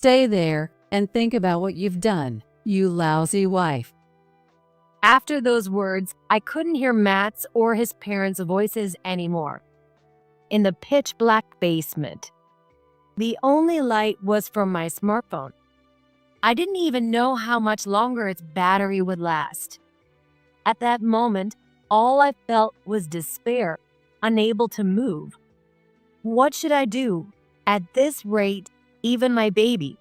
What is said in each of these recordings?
Stay there and think about what you've done, you lousy wife. After those words, I couldn't hear Matt's or his parents' voices anymore. In the pitch-black basement, the only light was from my smartphone. I didn't even know how much longer its battery would last. At that moment, all I felt was despair, unable to move. What should I do? At this rate, even my baby.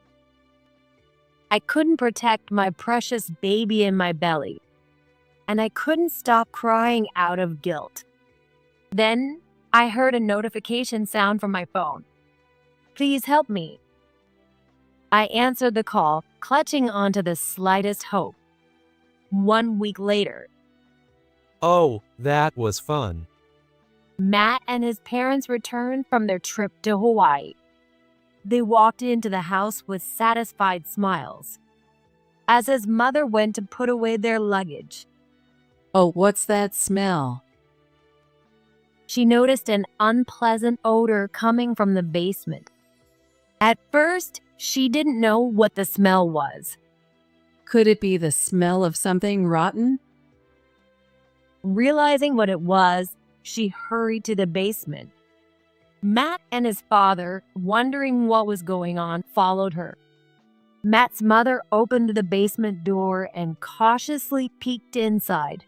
I couldn't protect my precious baby in my belly, and I couldn't stop crying out of guilt. Then, I heard a notification sound from my phone. Please help me. I answered the call, clutching onto the slightest hope. 1 week later, Oh, that was fun. Matt and his parents returned from their trip to Hawaii. They walked into the house with satisfied smiles. As his mother went to put away their luggage, Oh, what's that smell? she noticed an unpleasant odor coming from the basement. At first, she didn't know what the smell was. Could it be the smell of something rotten? Realizing what it was, she hurried to the basement. Matt and his father, wondering what was going on, followed her. Matt's mother opened the basement door and cautiously peeked inside.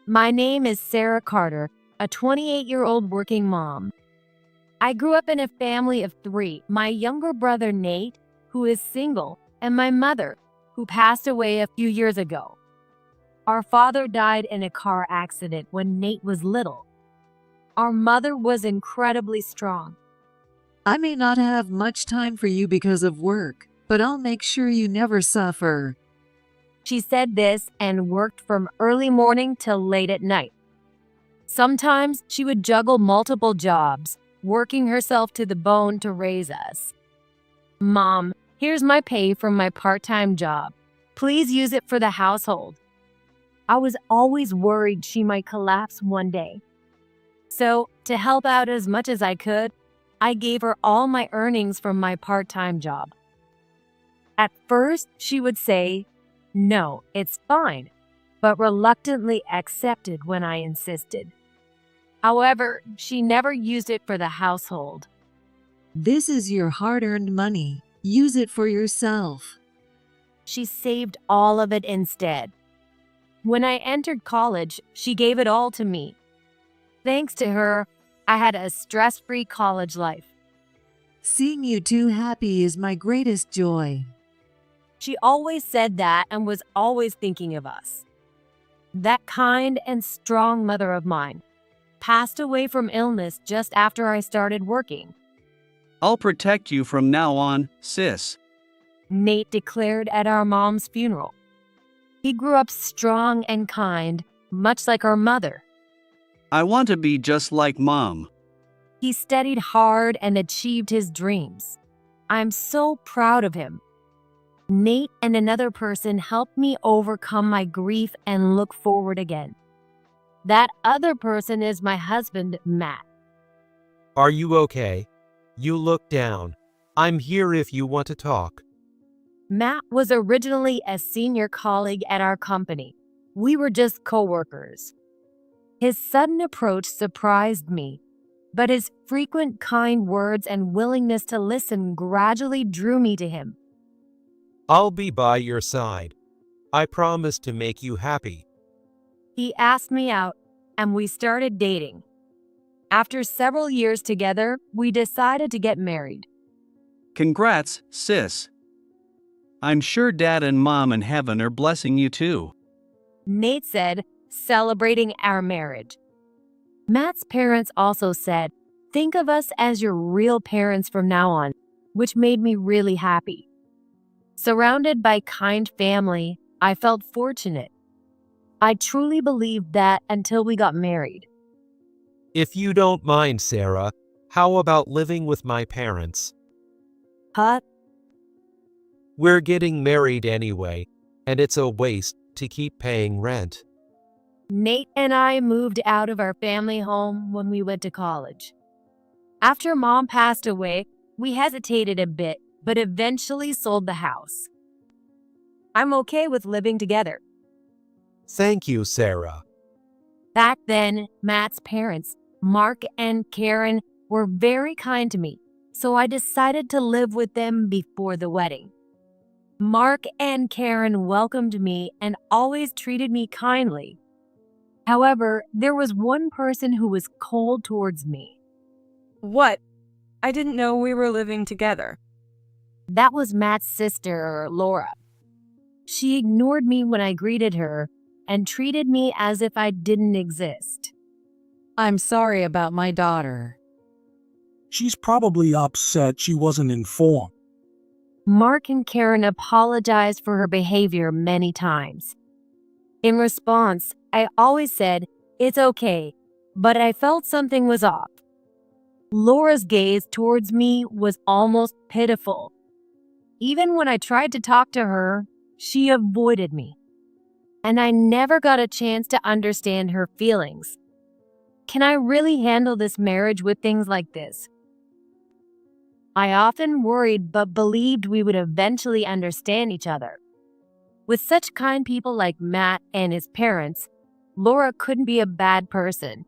My name is Sarah Carter, a 28-year-old working mom. I grew up in a family of 3, my younger brother Nate, who is single, and my mother, who passed away a few years ago. Our father died in a car accident when Nate was little. Our mother was incredibly strong. I may not have much time for you because of work, but I'll make sure you never suffer. She said this and worked from early morning till late at night. Sometimes she would juggle multiple jobs, working herself to the bone to raise us. Mom, here's my pay from my part-time job. Please use it for the household. I was always worried she might collapse one day. So, to help out as much as I could, I gave her all my earnings from my part-time job. At first, she would say, "No, it's fine," but reluctantly accepted when I insisted. However, she never used it for the household. This is your hard-earned money. Use it for yourself. She saved all of it instead. When I entered college, she gave it all to me. Thanks to her, I had a stress-free college life. Seeing you two happy is my greatest joy. She always said that and was always thinking of us. That kind and strong mother of mine passed away from illness just after I started working. I'll protect you from now on, sis. Nate declared at our mom's funeral. He grew up strong and kind, much like our mother. I want to be just like Mom. He studied hard and achieved his dreams. I'm so proud of him. Nate and another person helped me overcome my grief and look forward again. That other person is my husband, Matt. Are you okay? You look down. I'm here if you want to talk. Matt was originally a senior colleague at our company. We were just co-workers. His sudden approach surprised me, but his frequent kind words and willingness to listen gradually drew me to him. I'll be by your side. I promise to make you happy. He asked me out, and we started dating. After several years together, we decided to get married. Congrats, sis. I'm sure Dad and Mom in heaven are blessing you too. Nate said, celebrating our marriage. Matt's parents also said, think of us as your real parents from now on, which made me really happy. Surrounded by kind family, I felt fortunate. I truly believed that until we got married. If you don't mind, Sarah, how about living with my parents? Huh? We're getting married anyway, and it's a waste to keep paying rent. Nate and I moved out of our family home when we went to college. After Mom passed away, we hesitated a bit, but eventually sold the house. I'm okay with living together. Thank you, Sarah. Back then, Matt's parents, Mark and Karen, were very kind to me, so I decided to live with them before the wedding. Mark and Karen welcomed me and always treated me kindly. However, there was one person who was cold towards me. What? I didn't know we were living together. That was Matt's sister, Laura. She ignored me when I greeted her and treated me as if I didn't exist. I'm sorry about my daughter. She's probably upset she wasn't informed. Mark and Karen apologized for her behavior many times. In response, I always said, "It's okay," but I felt something was off. Laura's gaze towards me was almost pitiful. Even when I tried to talk to her, she avoided me. And I never got a chance to understand her feelings. Can I really handle this marriage with things like this? I often worried but believed we would eventually understand each other. With such kind people like Matt and his parents, Laura couldn't be a bad person.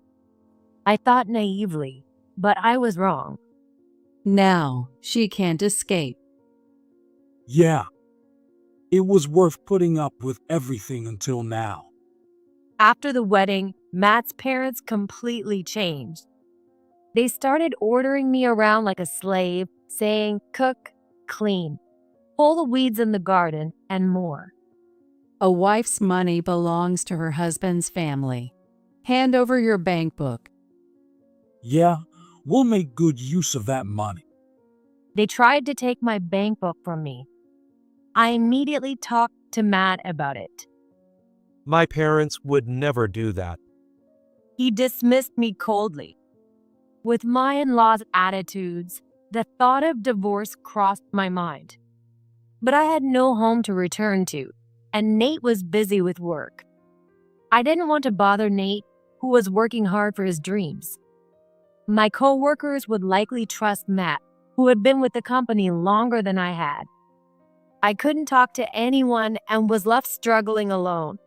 I thought naively, but I was wrong. Now, she can't escape. Yeah. It was worth putting up with everything until now. After the wedding, Matt's parents completely changed. They started ordering me around like a slave, saying, "Cook, clean, pull the weeds in the garden," and more. A wife's money belongs to her husband's family. Hand over your bank book. Yeah, we'll make good use of that money. They tried to take my bank book from me. I immediately talked to Matt about it. My parents would never do that. He dismissed me coldly. With my in-laws' attitudes, the thought of divorce crossed my mind. But I had no home to return to, and Nate was busy with work. I didn't want to bother Nate, who was working hard for his dreams. My co-workers would likely trust Matt, who had been with the company longer than I had. I couldn't talk to anyone and was left struggling alone.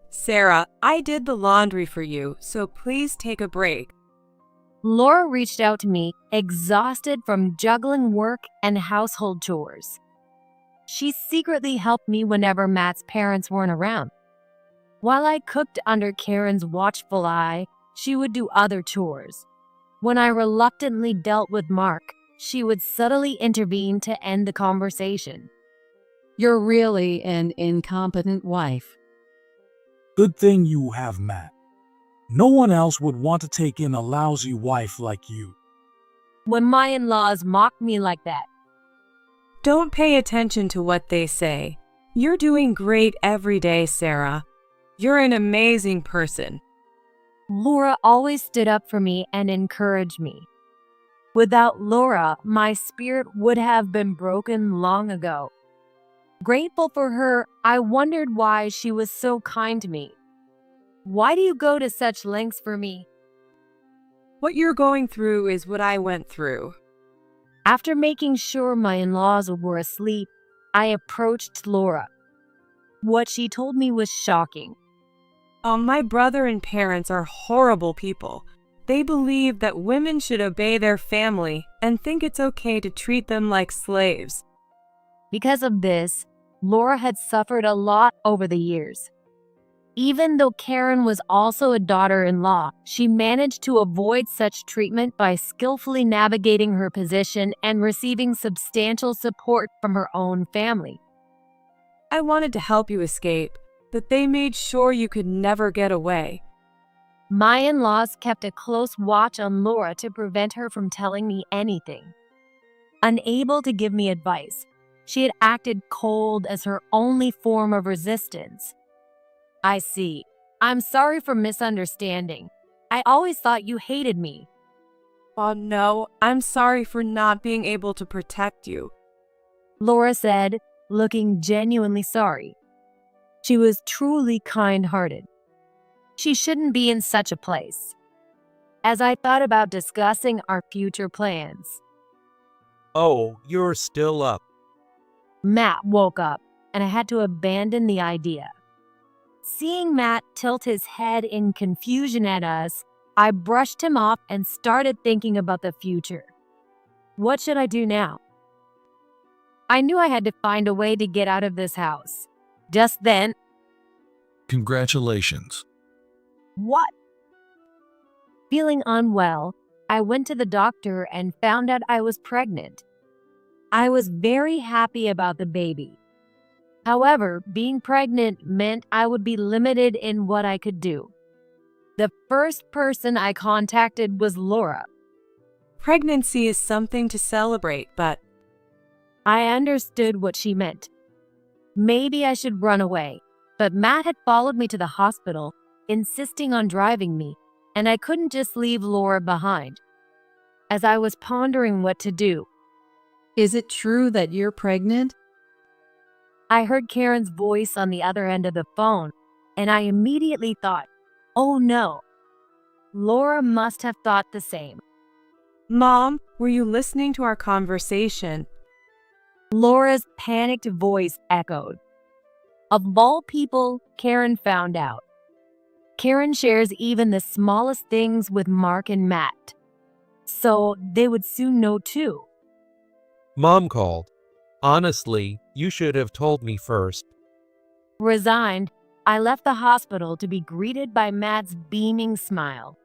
Sarah, I did the laundry for you, so please take a break. Laura reached out to me, exhausted from juggling work and household chores. She secretly helped me whenever Matt's parents weren't around. While I cooked under Karen's watchful eye, she would do other chores. When I reluctantly dealt with Mark, she would subtly intervene to end the conversation. You're really an incompetent wife. Good thing you have Matt. No one else would want to take in a lousy wife like you. When my in-laws mocked me like that, Don't pay attention to what they say. You're doing great every day, Sarah. You're an amazing person. Laura always stood up for me and encouraged me. Without Laura, my spirit would have been broken long ago. Grateful for her, I wondered why she was so kind to me. Why do you go to such lengths for me? What you're going through is what I went through. After making sure my in-laws were asleep, I approached Laura. What she told me was shocking. My brother and parents are horrible people. They believe that women should obey their family and think it's okay to treat them like slaves. Because of this, Laura had suffered a lot over the years. Even though Karen was also a daughter-in-law, she managed to avoid such treatment by skillfully navigating her position and receiving substantial support from her own family. I wanted to help you escape, but they made sure you could never get away. My in-laws kept a close watch on Laura to prevent her from telling me anything. Unable to give me advice, she had acted cold as her only form of resistance. I see. I'm sorry for misunderstanding. I always thought you hated me. Oh no, I'm sorry for not being able to protect you. Laura said, looking genuinely sorry. She was truly kind-hearted. She shouldn't be in such a place. As I thought about discussing our future plans, Oh, you're still up. Matt woke up, and I had to abandon the idea. Seeing Matt tilt his head in confusion at us, I brushed him off and started thinking about the future. What should I do now? I knew I had to find a way to get out of this house. Just then, Congratulations. what? Feeling unwell, I went to the doctor and found out I was pregnant. I was very happy about the baby. However, being pregnant meant I would be limited in what I could do. The first person I contacted was Laura. Pregnancy is something to celebrate, but I understood what she meant. Maybe I should run away, but Matt had followed me to the hospital, insisting on driving me, and I couldn't just leave Laura behind. As I was pondering what to do, Is it true that you're pregnant? I heard Karen's voice on the other end of the phone, and I immediately thought, oh no. Laura must have thought the same. Mom, were you listening to our conversation? Laura's panicked voice echoed. Of all people, Karen found out. Karen shares even the smallest things with Mark and Matt. So they would soon know too. Mom called. Honestly, you should have told me first. Resigned, I left the hospital to be greeted by Matt's beaming smile.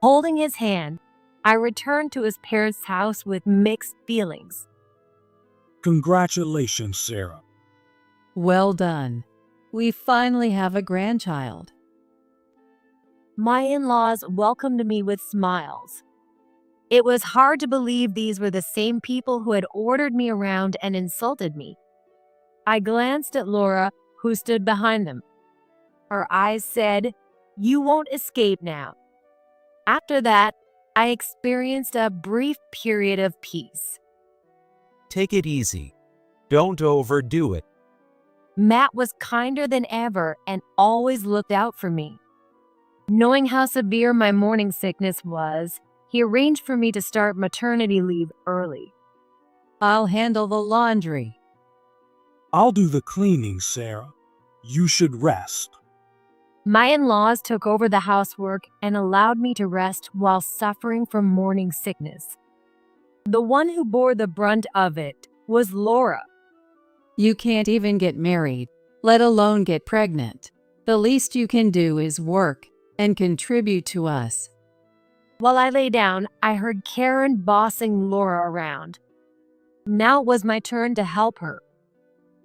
Holding his hand, I returned to his parents' house with mixed feelings. Congratulations, Sarah. Well done. We finally have a grandchild. My in-laws welcomed me with smiles. It was hard to believe these were the same people who had ordered me around and insulted me. I glanced at Laura, who stood behind them. Her eyes said, "You won't escape now." After that, I experienced a brief period of peace. Take it easy. Don't overdo it. Matt was kinder than ever and always looked out for me. Knowing how severe my morning sickness was, he arranged for me to start maternity leave early. I'll handle the laundry. I'll do the cleaning, Sarah. You should rest. My in-laws took over the housework and allowed me to rest while suffering from morning sickness. The one who bore the brunt of it was Laura. You can't even get married, let alone get pregnant. The least you can do is work and contribute to us. While I lay down, I heard Karen bossing Laura around. Now it was my turn to help her.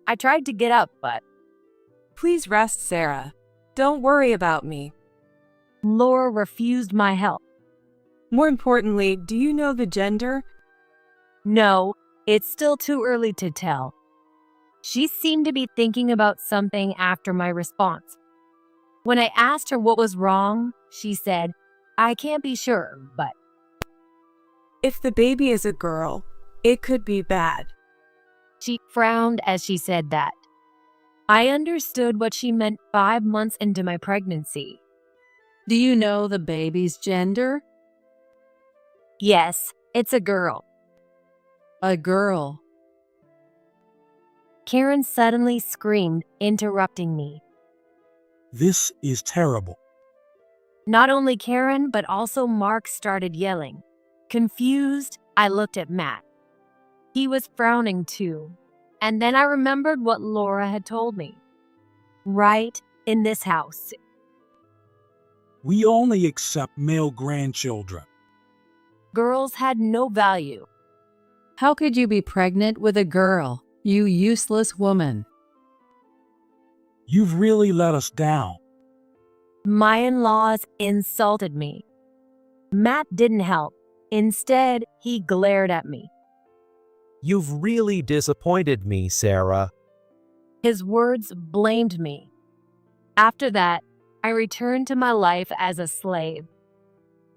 I tried to get up, but Please rest, Sarah. Don't worry about me. Laura refused my help. More importantly, do you know the gender? No, it's still too early to tell. She seemed to be thinking about something after my response. When I asked her what was wrong, she said, "I can't be sure, but..." If the baby is a girl, it could be bad. She frowned as she said that. I understood what she meant 5 months into my pregnancy. Do you know the baby's gender? Yes, it's a girl. A girl. Karen suddenly screamed, interrupting me. This is terrible. Not only Karen, but also Mark started yelling. Confused, I looked at Matt. He was frowning too. And then I remembered what Laura had told me. Right in this house. We only accept male grandchildren. Girls had no value. How could you be pregnant with a girl, you useless woman? You've really let us down. My in-laws insulted me. Matt didn't help. Instead, he glared at me. You've really disappointed me, Sarah. His words blamed me. After that, I returned to my life as a slave.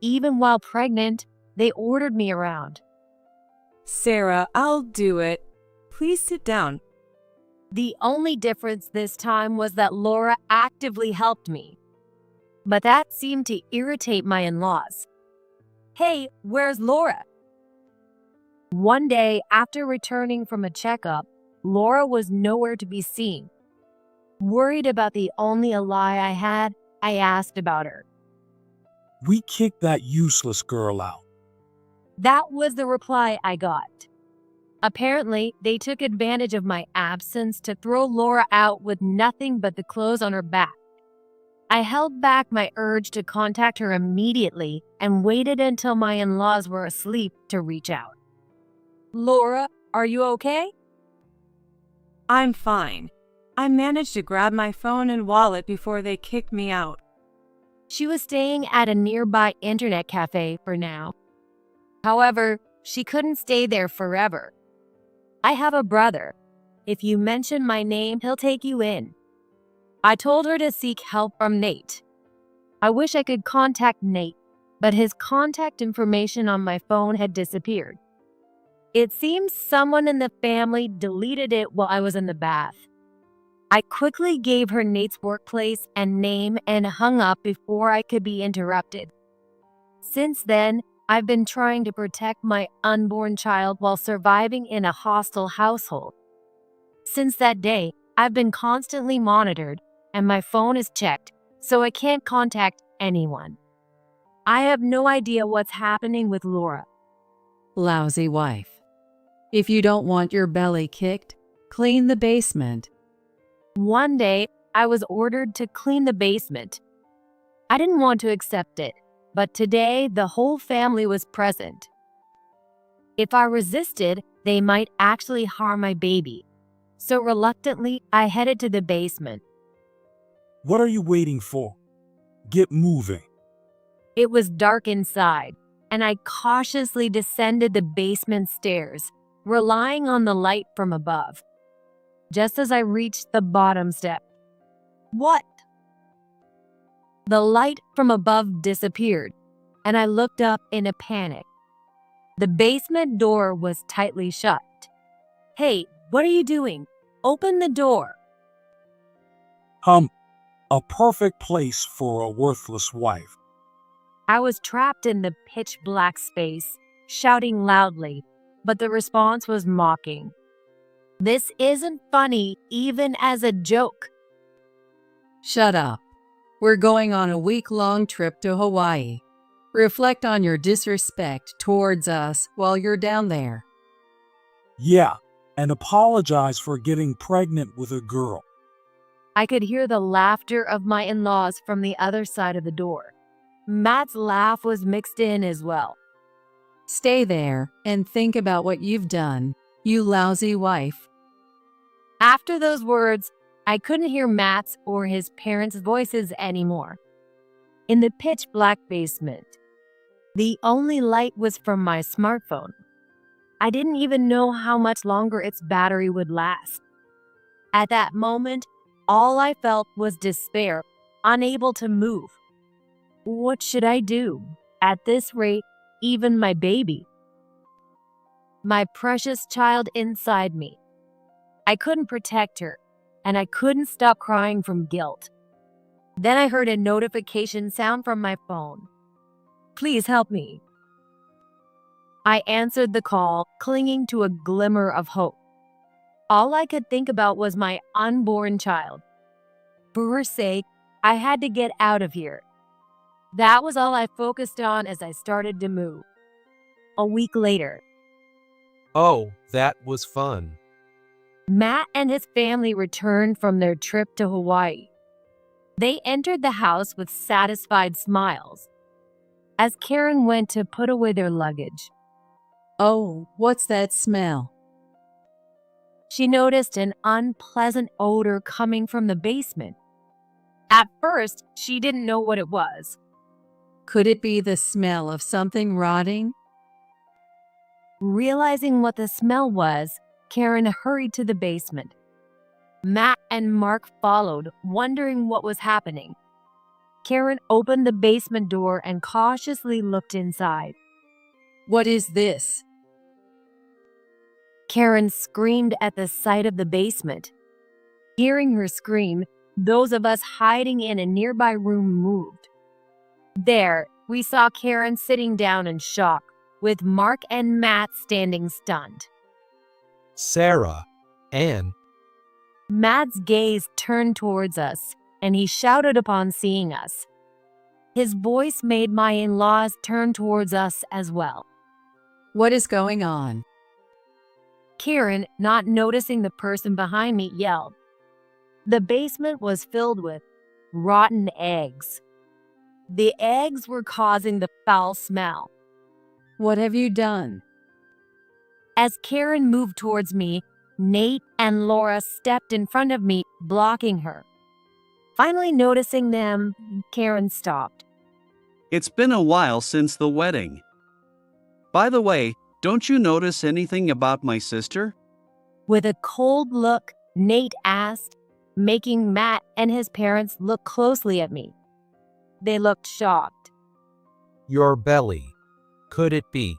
Even while pregnant, they ordered me around. Sarah, I'll do it. Please sit down. The only difference this time was that Laura actively helped me. But that seemed to irritate my in-laws. Hey, where's Laura? One day, after returning from a checkup, Laura was nowhere to be seen. Worried about the only ally I had, I asked about her. We kicked that useless girl out. That was the reply I got. Apparently, they took advantage of my absence to throw Laura out with nothing but the clothes on her back. I held back my urge to contact her immediately and waited until my in-laws were asleep to reach out. Laura, are you okay? I'm fine. I managed to grab my phone and wallet before they kicked me out. She was staying at a nearby internet cafe for now. However, she couldn't stay there forever. I have a brother. If you mention my name, he'll take you in. I told her to seek help from Nate. I wish I could contact Nate, but his contact information on my phone had disappeared. It seems someone in the family deleted it while I was in the bath. I quickly gave her Nate's workplace and name and hung up before I could be interrupted. Since then, I've been trying to protect my unborn child while surviving in a hostile household. Since that day, I've been constantly monitored and my phone is checked, so I can't contact anyone. I have no idea what's happening with Laura. Lousy wife. If you don't want your belly kicked, clean the basement. One day, I was ordered to clean the basement. I didn't want to accept it, but today the whole family was present. If I resisted, they might actually harm my baby. So reluctantly, I headed to the basement. What are you waiting for? Get moving. It was dark inside, and I cautiously descended the basement stairs, relying on the light from above. Just as I reached the bottom step, what? The light from above disappeared, and I looked up in a panic. The basement door was tightly shut. Hey, what are you doing? Open the door. A perfect place for a worthless wife. I was trapped in the pitch black space, shouting loudly, but the response was mocking. This isn't funny, even as a joke. Shut up. We're going on a week-long trip to Hawaii. Reflect on your disrespect towards us while you're down there. Yeah, and apologize for getting pregnant with a girl. I could hear the laughter of my in-laws from the other side of the door. Matt's laugh was mixed in as well. Stay there and think about what you've done, you lousy wife. After those words, I couldn't hear Matt's or his parents' voices anymore. In the pitch black basement, the only light was from my smartphone. I didn't even know how much longer its battery would last. At that moment, all I felt was despair, unable to move. What should I do? At this rate, even my baby. My precious child inside me. I couldn't protect her, and I couldn't stop crying from guilt. Then I heard a notification sound from my phone. Please help me. I answered the call, clinging to a glimmer of hope. All I could think about was my unborn child. For her sake, I had to get out of here. That was all I focused on as I started to move. A week later, Oh, that was fun. Matt and his family returned from their trip to Hawaii. They entered the house with satisfied smiles. As Karen went to put away their luggage, Oh, what's that smell? she noticed an unpleasant odor coming from the basement. At first, she didn't know what it was. Could it be the smell of something rotting? Realizing what the smell was, Karen hurried to the basement. Matt and Mark followed, wondering what was happening. Karen opened the basement door and cautiously looked inside. What is this? Karen screamed at the sight of the basement. Hearing her scream, those of us hiding in a nearby room moved. There, we saw Karen sitting down in shock, with Mark and Matt standing stunned. Sarah, Anne, Matt's gaze turned towards us, and he shouted upon seeing us. His voice made my in-laws turn towards us as well. What is going on? Karen, not noticing the person behind me, yelled. The basement was filled with rotten eggs. The eggs were causing the foul smell. What have you done? As Karen moved towards me, Nate and Laura stepped in front of me, blocking her. Finally noticing them, Karen stopped. It's been a while since the wedding. By the way, don't you notice anything about my sister? With a cold look, Nate asked, making Matt and his parents look closely at me. They looked shocked. your belly. Could it be?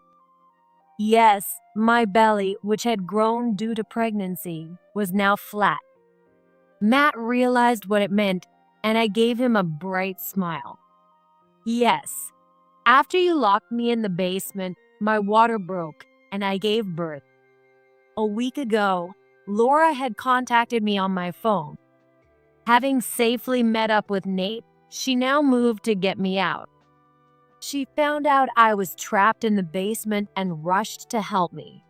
Yes, my belly, which had grown due to pregnancy, was now flat. Matt realized what it meant, and I gave him a bright smile. Yes, after you locked me in the basement, my water broke, and I gave birth. A week ago, Laura had contacted me on my phone. Having safely met up with Nate, she now moved to get me out. She found out I was trapped in the basement and rushed to help me.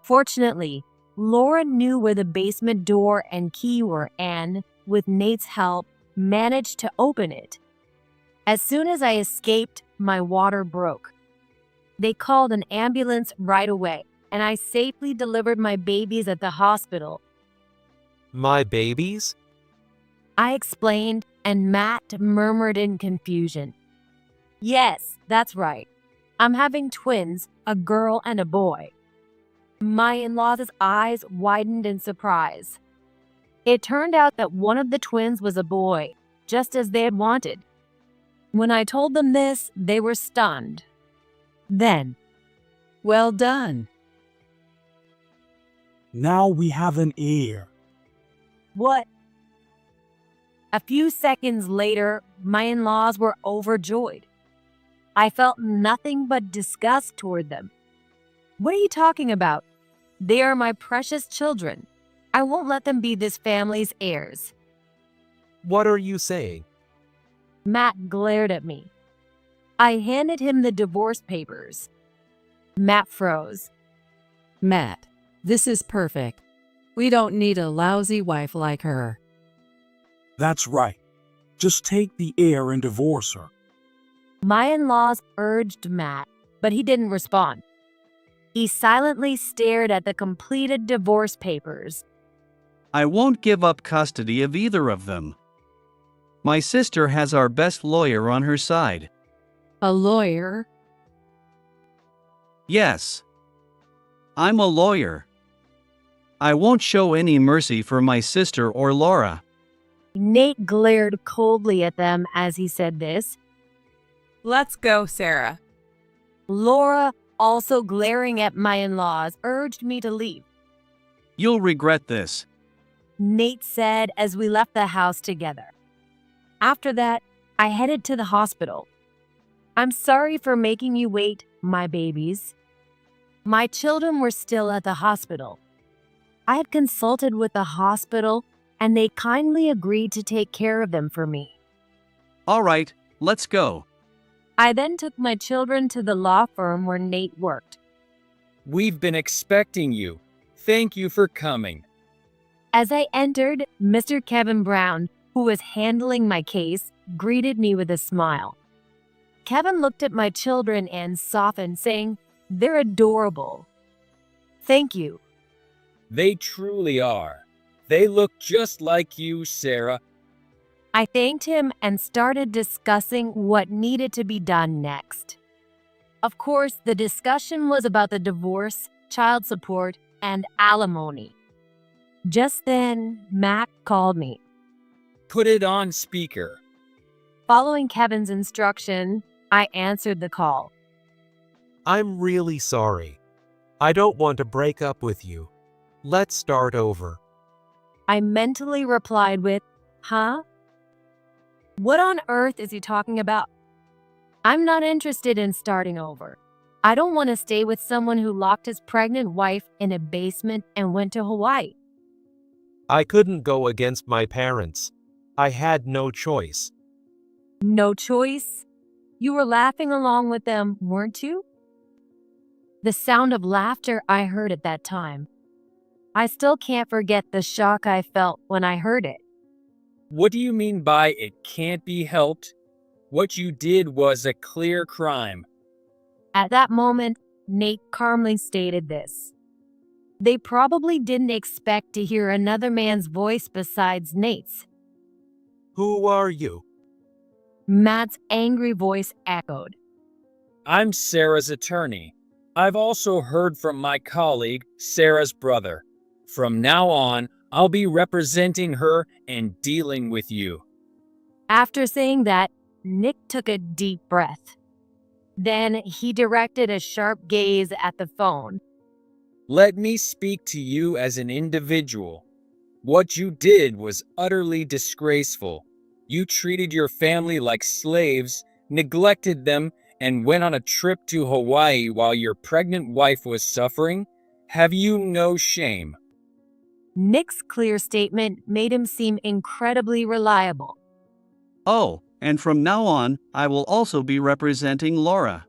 Fortunately, Laura knew where the basement door and key were and, with Nate's help, managed to open it. As soon as I escaped, my water broke. They called an ambulance right away, and I safely delivered my babies at the hospital. My babies? I explained, and Matt murmured in confusion. Yes, that's right. I'm having twins, a girl and a boy. My in-laws' eyes widened in surprise. It turned out that one of the twins was a boy, just as they had wanted. When I told them this, they were stunned. Then, Well done. Now we have an heir. what? A few seconds later, my in-laws were overjoyed. I felt nothing but disgust toward them. What are you talking about? They are my precious children. I won't let them be this family's heirs. What are you saying? Matt glared at me. I handed him the divorce papers. Matt froze. Matt, this is perfect. We don't need a lousy wife like her. That's right. Just take the heir and divorce her. My in-laws urged Matt, but he didn't respond. He silently stared at the completed divorce papers. I won't give up custody of either of them. My sister has our best lawyer on her side. A lawyer? Yes. I'm a lawyer. I won't show any mercy for my sister or Laura. Nate glared coldly at them as he said this. Let's go, Sarah. Laura, also glaring at my in-laws, urged me to leave. You'll regret this. Nate said as we left the house together. After that, I headed to the hospital. I'm sorry for making you wait, my babies. My children were still at the hospital. I had consulted with the hospital, and they kindly agreed to take care of them for me. All right, let's go. I then took my children to the law firm where Nate worked. We've been expecting you. Thank you for coming. As I entered, Mr. Kevin Brown, who was handling my case, greeted me with a smile. Kevin looked at my children and softened, saying, "They're adorable." Thank you. They truly are. They look just like you, Sarah. I thanked him and started discussing what needed to be done next. Of course, the discussion was about the divorce, child support, and alimony. Just then, Matt called me. Put it on speaker. Following Kevin's instruction, I answered the call. I'm really sorry. I don't want to break up with you. Let's start over. I mentally replied with, "Huh? What on earth is he talking about? I'm not interested in starting over. I don't want to stay with someone who locked his pregnant wife in a basement and went to Hawaii. I couldn't go against my parents. I had no choice. No choice? You were laughing along with them, weren't you? The sound of laughter I heard at that time. I still can't forget the shock I felt when I heard it. What do you mean by it can't be helped? What you did was a clear crime. At that moment, Nate calmly stated this. They probably didn't expect to hear another man's voice besides Nate's. Who are you? Matt's angry voice echoed. I'm Sarah's attorney. I've also heard from my colleague, Sarah's brother. From now on, I'll be representing her and dealing with you. After saying that, Nick took a deep breath. Then he directed a sharp gaze at the phone. Let me speak to you as an individual. What you did was utterly disgraceful. You treated your family like slaves, neglected them, and went on a trip to Hawaii while your pregnant wife was suffering? Have you no shame? Nick's clear statement made him seem incredibly reliable. Oh, and from now on, I will also be representing Laura.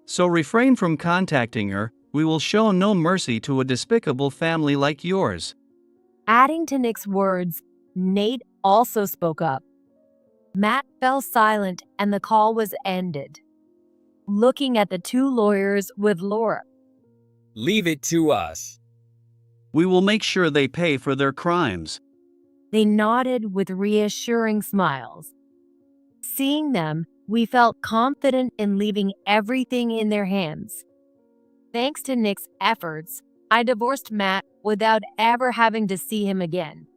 So refrain from contacting her. We will show no mercy to a despicable family like yours. Adding to Nick's words, Nate also spoke up. Matt fell silent and the call was ended. Looking at the two lawyers with Laura. Leave it to us. We will make sure they pay for their crimes. They nodded with reassuring smiles. Seeing them, we felt confident in leaving everything in their hands. Thanks to Nick's efforts, I divorced Matt without ever having to see him again.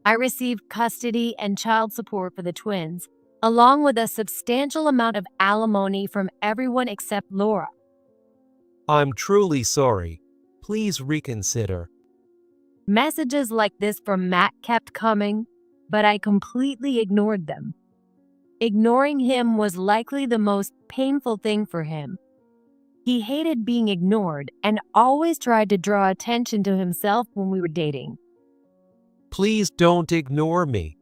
I received custody and child support for the twins, along with a substantial amount of alimony from everyone except Laura. I'm truly sorry. Please reconsider. Messages like this from Matt kept coming, but I completely ignored them. Ignoring him was likely the most painful thing for him. He hated being ignored and always tried to draw attention to himself when we were dating. Please don't ignore me.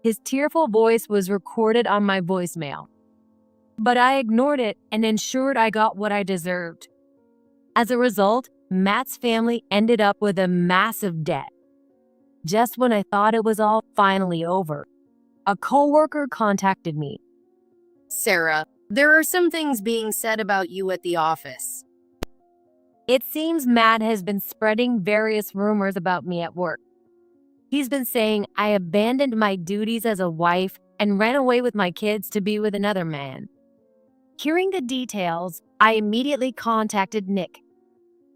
His tearful voice was recorded on my voicemail. But I ignored it and ensured I got what I deserved. As a result, Matt's family ended up with a massive debt. Just when I thought it was all finally over, a coworker contacted me. Sarah, there are some things being said about you at the office. It seems Matt has been spreading various rumors about me at work. He's been saying I abandoned my duties as a wife and ran away with my kids to be with another man. Hearing the details, I immediately contacted Nick.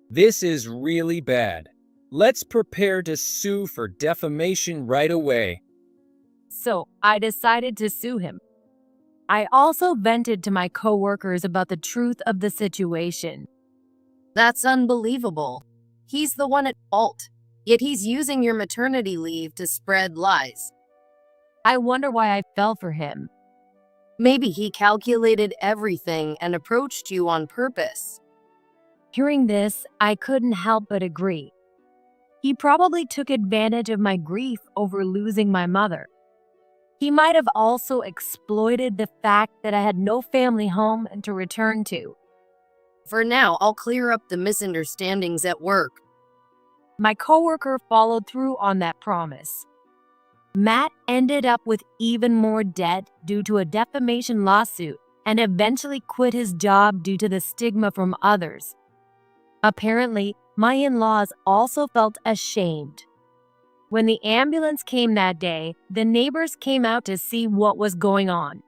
This is really bad. Let's prepare to sue for defamation right away. So I decided to sue him. I also vented to my coworkers about the truth of the situation. That's unbelievable. He's the one at fault, yet he's using your maternity leave to spread lies. I wonder why I fell for him. Maybe he calculated everything and approached you on purpose. Hearing this, I couldn't help but agree. He probably took advantage of my grief over losing my mother. He might have also exploited the fact that I had no family home to return to. For now, I'll clear up the misunderstandings at work. My coworker followed through on that promise. Matt ended up with even more debt due to a defamation lawsuit and eventually quit his job due to the stigma from others. Apparently, my in-laws also felt ashamed. When the ambulance came that day, the neighbors came out to see what was going on.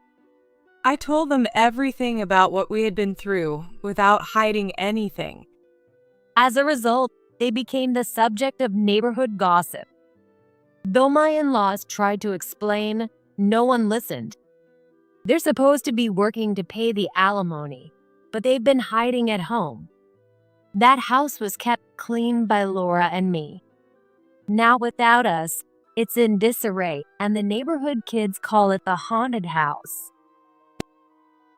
I told them everything about what we had been through without hiding anything. As a result, they became the subject of neighborhood gossip. Though my in-laws tried to explain, no one listened. They're supposed to be working to pay the alimony, but they've been hiding at home. That house was kept clean by Laura and me. Now without us, it's in disarray, and the neighborhood kids call it the haunted house.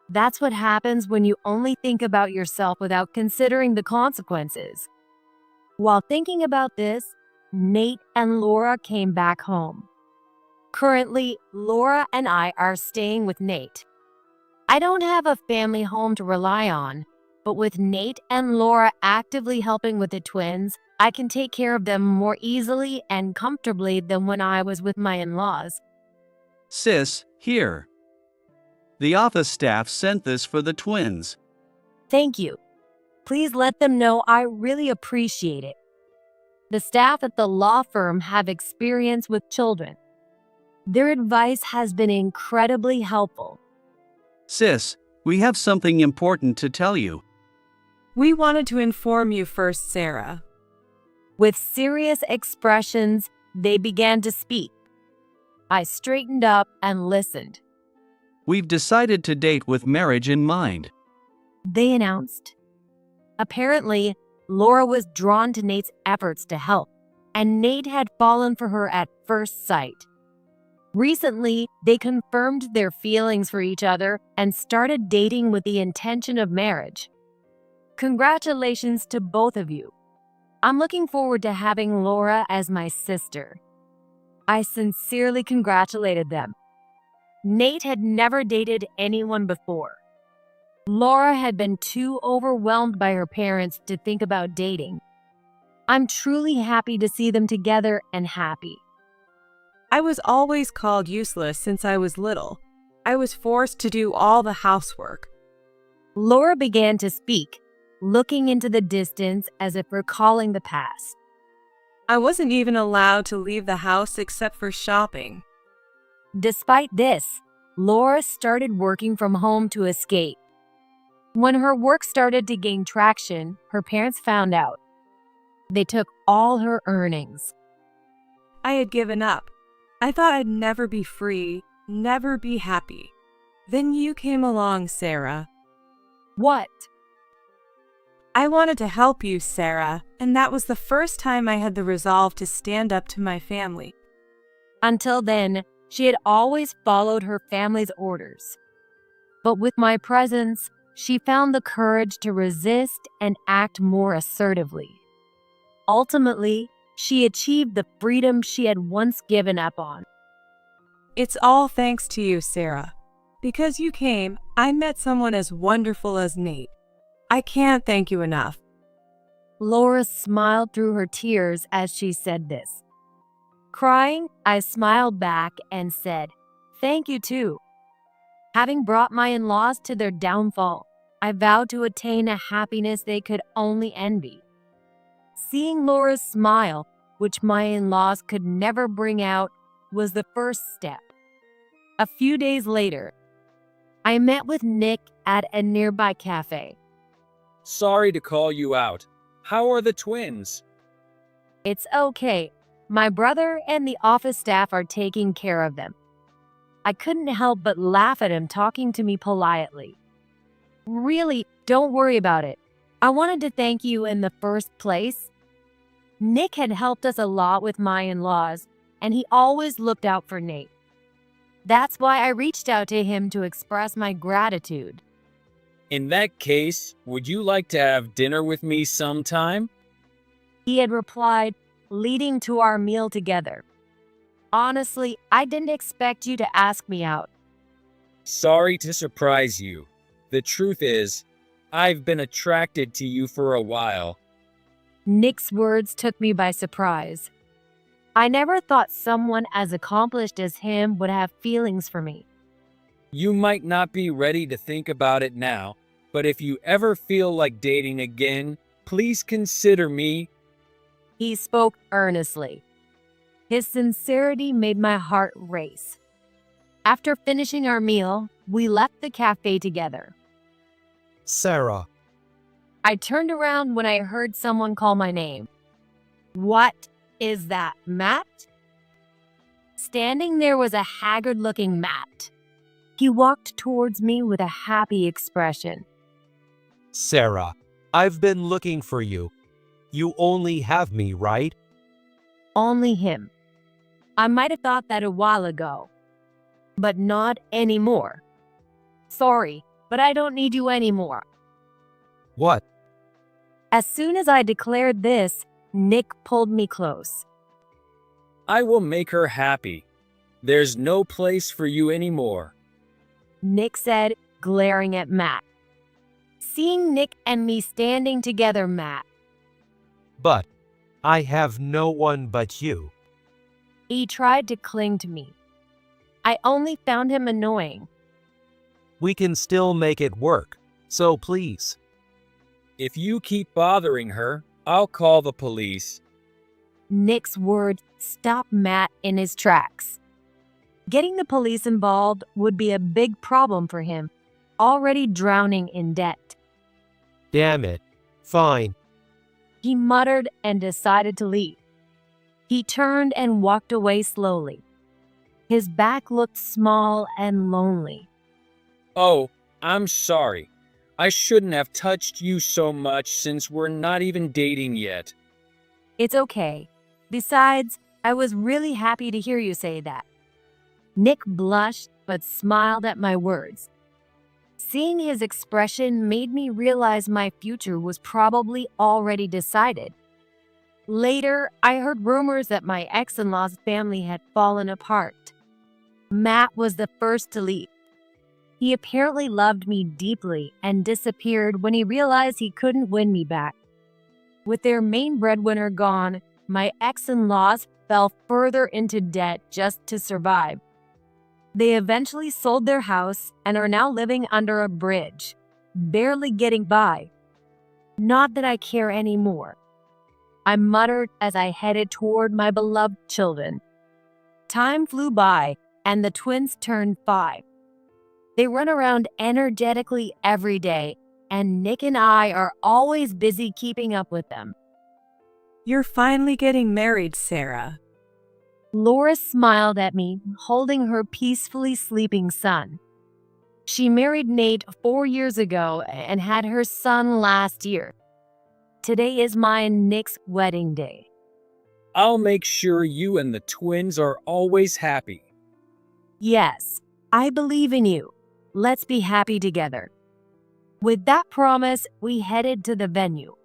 That's what happens when you only think about yourself without considering the consequences. While thinking about this, Nate and Laura came back home. Currently, Laura and I are staying with Nate. I don't have a family home to rely on, but with Nate and Laura actively helping with the twins, I can take care of them more easily and comfortably than when I was with my in-laws. Sis, here. The office staff sent this for the twins. Thank you. Please let them know I really appreciate it. The staff at the law firm have experience with children. Their advice has been incredibly helpful. Sis, we have something important to tell you. We wanted to inform you first, Sarah. With serious expressions, they began to speak. I straightened up and listened. We've decided to date with marriage in mind. They announced. Apparently, Laura was drawn to Nate's efforts to help, and Nate had fallen for her at first sight. Recently, they confirmed their feelings for each other and started dating with the intention of marriage. Congratulations to both of you. I'm looking forward to having Laura as my sister. I sincerely congratulated them. Nate had never dated anyone before. Laura had been too overwhelmed by her parents to think about dating. I'm truly happy to see them together and happy. I was always called useless since I was little. I was forced to do all the housework. Laura began to speak, looking into the distance as if recalling the past. I wasn't even allowed to leave the house except for shopping. Despite this, Laura started working from home to escape. When her work started to gain traction, her parents found out. They took all her earnings. I had given up. I thought I'd never be free, never be happy. Then you came along, Sarah. What? I wanted to help you, Sarah, and that was the first time I had the resolve to stand up to my family. Until then, she had always followed her family's orders. But with my presence, she found the courage to resist and act more assertively. Ultimately, she achieved the freedom she had once given up on. It's all thanks to you, Sarah. Because you came, I met someone as wonderful as Nate. I can't thank you enough. Laura smiled through her tears as she said this. Crying, I smiled back and said, "Thank you too." Having brought my in-laws to their downfall, I vowed to attain a happiness they could only envy. Seeing Laura's smile, which my in-laws could never bring out, was the first step. A few days later, I met with Nick at a nearby cafe. Sorry to call you out. How are the twins? It's okay. My brother and the office staff are taking care of them. I couldn't help but laugh at him talking to me politely. Really, don't worry about it. I wanted to thank you in the first place. Nick had helped us a lot with my in-laws, and he always looked out for Nate. That's why I reached out to him to express my gratitude. In that case, would you like to have dinner with me sometime? He had replied, leading to our meal together. Honestly, I didn't expect you to ask me out. Sorry to surprise you. The truth is, I've been attracted to you for a while. Nick's words took me by surprise. I never thought someone as accomplished as him would have feelings for me. You might not be ready to think about it now, but if you ever feel like dating again, please consider me. He spoke earnestly. His sincerity made my heart race. After finishing our meal, we left the cafe together. Sarah. I turned around when I heard someone call my name. What is that, Matt? Standing there was a haggard-looking Matt. He walked towards me with a happy expression. Sarah, I've been looking for you. You only have me, right? Only him. I might have thought that a while ago, but not anymore. Sorry, but I don't need you anymore. What? As soon as I declared this, Nick pulled me close. I will make her happy. There's no place for you anymore. Nick said, glaring at Matt. Seeing Nick and me standing together, Matt. But I have no one but you. He tried to cling to me. I only found him annoying. We can still make it work, so please. If you keep bothering her, I'll call the police. Nick's words stopped Matt in his tracks. Getting the police involved would be a big problem for him, already drowning in debt. Damn it. Fine. He muttered and decided to leave. He turned and walked away slowly. His back looked small and lonely. Oh, I'm sorry. I shouldn't have touched you so much since we're not even dating yet. It's okay. Besides, I was really happy to hear you say that. Nick blushed but smiled at my words. Seeing his expression made me realize my future was probably already decided. Later, I heard rumors that my ex-in-law's family had fallen apart. Matt was the first to leave. He apparently loved me deeply and disappeared when he realized he couldn't win me back. With their main breadwinner gone, my ex-in-laws fell further into debt just to survive. They eventually sold their house and are now living under a bridge, barely getting by. Not that I care anymore. I muttered as I headed toward my beloved children. Time flew by, and the twins turned 5. They run around energetically every day, and Nick and I are always busy keeping up with them. You're finally getting married, Sarah. Laura smiled at me, holding her peacefully sleeping son. She married Nate 4 years ago and had her son last year. Today is my and Nick's wedding day. I'll make sure you and the twins are always happy. Yes, I believe in you. Let's be happy together. With that promise, we headed to the venue,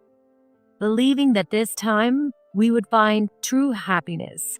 believing that this time we would find true happiness.